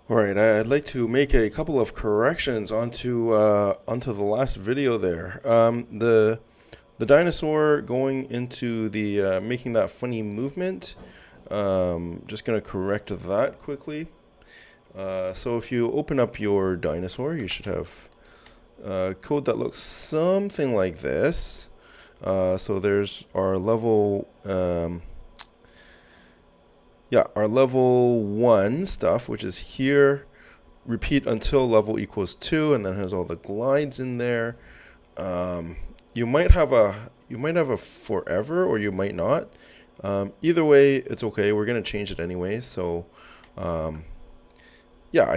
All right, I'd like to make a couple of corrections onto the last video there. The dinosaur going into the making that funny movement. Just gonna correct that quickly. So if you open up your dinosaur, you should have code that looks something like this. So there's our level. Our level 1 stuff, which is here, repeat until level equals 2, and then has all the glides in there. You might have a forever, or you might not. Either way, it's okay. We're gonna change it anyway. So, I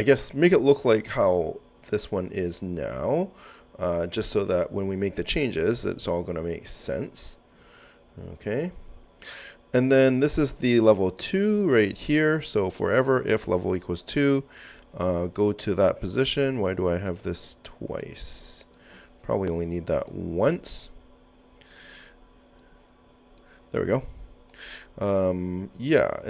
guess make it look like how this one is now, just so that when we make the changes, it's all gonna make sense. Okay. And then this is the level 2 right here. So forever, if level equals 2, go to that position. Why do I have this twice? Probably only need that once. There we go. And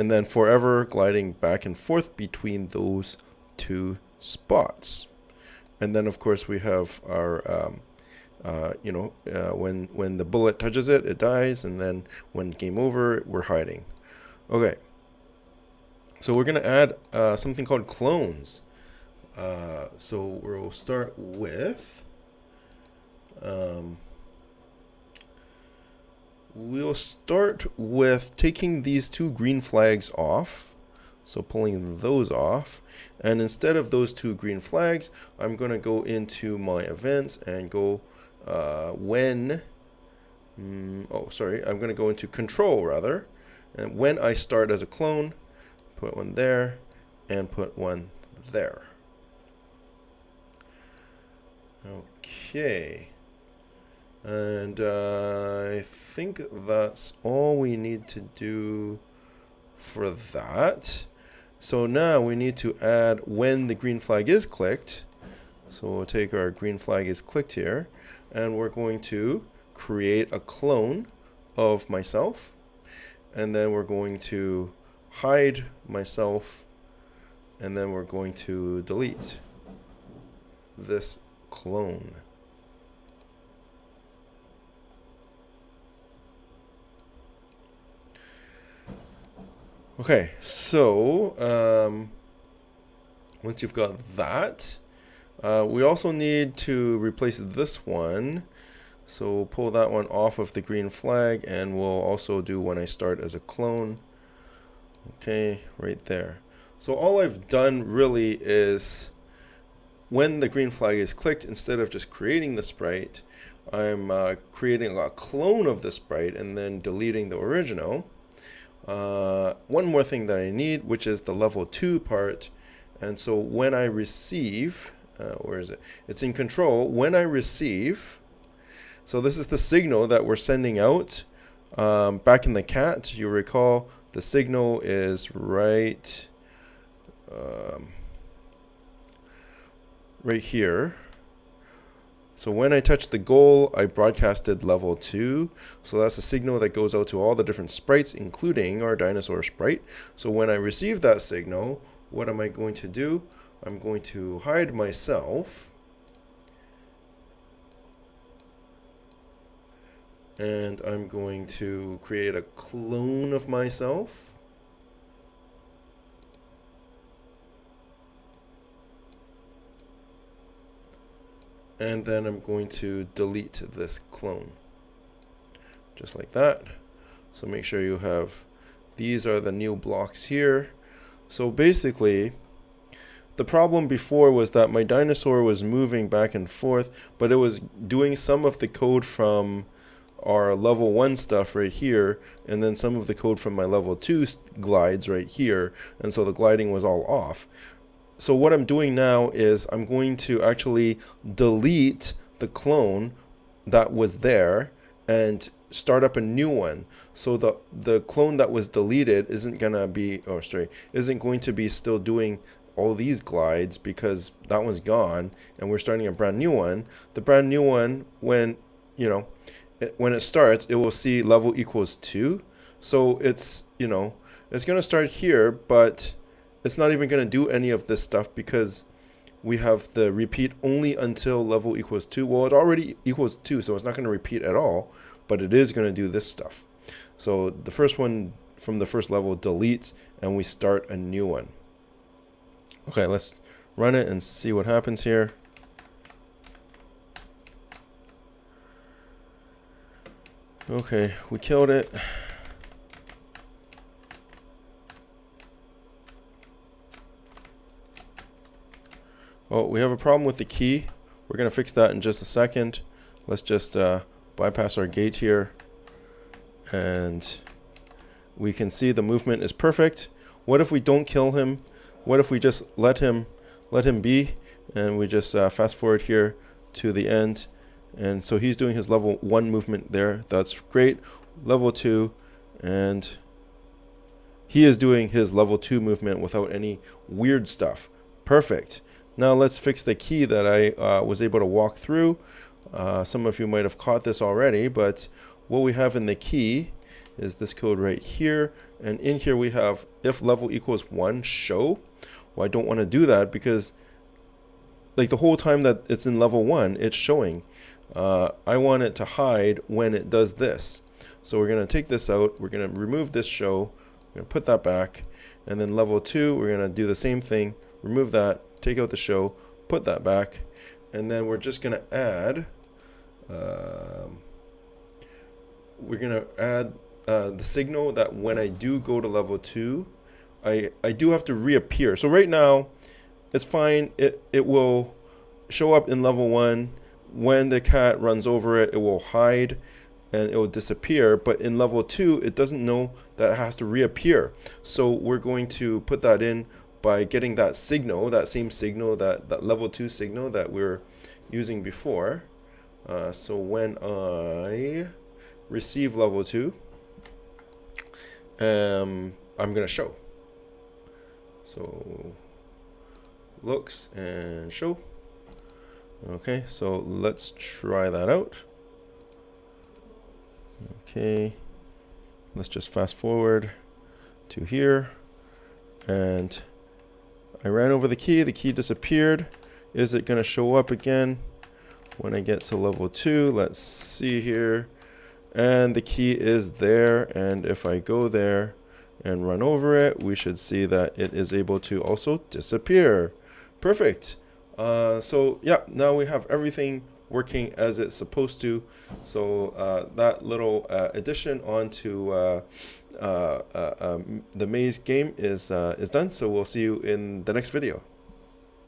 then forever gliding back and forth between those two spots. And then, of course, we have our when the bullet touches it, it dies, and then when game over, we're hiding. Okay. So we're gonna add something called clones. So we'll start with taking these two green flags off. So pulling those off, and instead of those two green flags, I'm gonna go into my events and go I'm going to go into control rather, and when I start as a clone, put one there and put one there. Okay, and I think that's all we need to do for that. So now we need to add when the green flag is clicked. So we'll take our green flag is clicked here, and we're going to create a clone of myself, and then we're going to hide myself, and then we're going to delete this clone. Okay, so once you've got that, we also need to replace this one. So we'll pull that one off of the green flag, and we'll also do when I start as a clone. Okay, right there. So all I've done really is when the green flag is clicked, instead of just creating the sprite, I'm creating a clone of the sprite and then deleting the original. One more thing that I need, which is the level 2 part. And so when I receive, where is it? It's in control. When I receive, so this is the signal that we're sending out. Back in the cat, you recall the signal is right here. So when I touch the goal, I broadcasted level 2. So that's a signal that goes out to all the different sprites, including our dinosaur sprite. So when I receive that signal, what am I going to do? I'm going to hide myself. And I'm going to create a clone of myself. And then I'm going to delete this clone. Just like that. So make sure you have, these are the new blocks here. So basically, the problem before was that my dinosaur was moving back and forth, but it was doing some of the code from our level 1 stuff right here, and then some of the code from my level 2 glides right here, and so the gliding was all off. So what I'm doing now is I'm going to actually delete the clone that was there and start up a new one. So the clone that was deleted isn't going to be still doing all these glides, because that one's gone and we're starting a brand new one. The brand new one, when it starts, it will see level equals 2. So it's going to start here, but it's not even going to do any of this stuff because we have the repeat only until level equals 2. Well, it already equals 2, so it's not going to repeat at all, but it is going to do this stuff. So the first one from the first level deletes, and we start a new one. Okay, let's run it and see what happens here. Okay, we killed it. Oh, we have a problem with the key. We're going to fix that in just a second. Let's just bypass our gate here. And we can see the movement is perfect. What if we don't kill him? What if we just let him be? And we just fast forward here to the end. And so he's doing his level 1 movement there. That's great. Level 2. And he is doing his level 2 movement without any weird stuff. Perfect. Now let's fix the key that I was able to walk through. Some of you might have caught this already, but what we have in the key is this code right here. And in here we have if level equals 1 show. Well, I don't want to do that because like the whole time that it's in level 1, it's showing. I want it to hide when it does this. So we're going to take this out. We're going to remove this show. We're going to put that back. And then level 2, we're going to do the same thing. Remove that. Take out the show, put that back, and then we're just going to add, the signal that when I do go to level 2, I do have to reappear. So right now, it's fine. It will show up in level 1. When the cat runs over it, it will hide and it will disappear. But in level 2, it doesn't know that it has to reappear. So we're going to put that in by getting that signal, that same signal, that level 2 signal that we're using before. So when I receive level 2, I'm going to show. So looks and show. Okay, so let's try that out. Okay, let's just fast forward to here. And I ran over the key disappeared. Is it going to show up again when I get to level 2? Let's see here. And the key is there. And if I go there and run over it, we should see that it is able to also disappear. Perfect. So yeah, now we have everything working as it's supposed to. So that little addition onto the maze game is done. So we'll see you in the next video.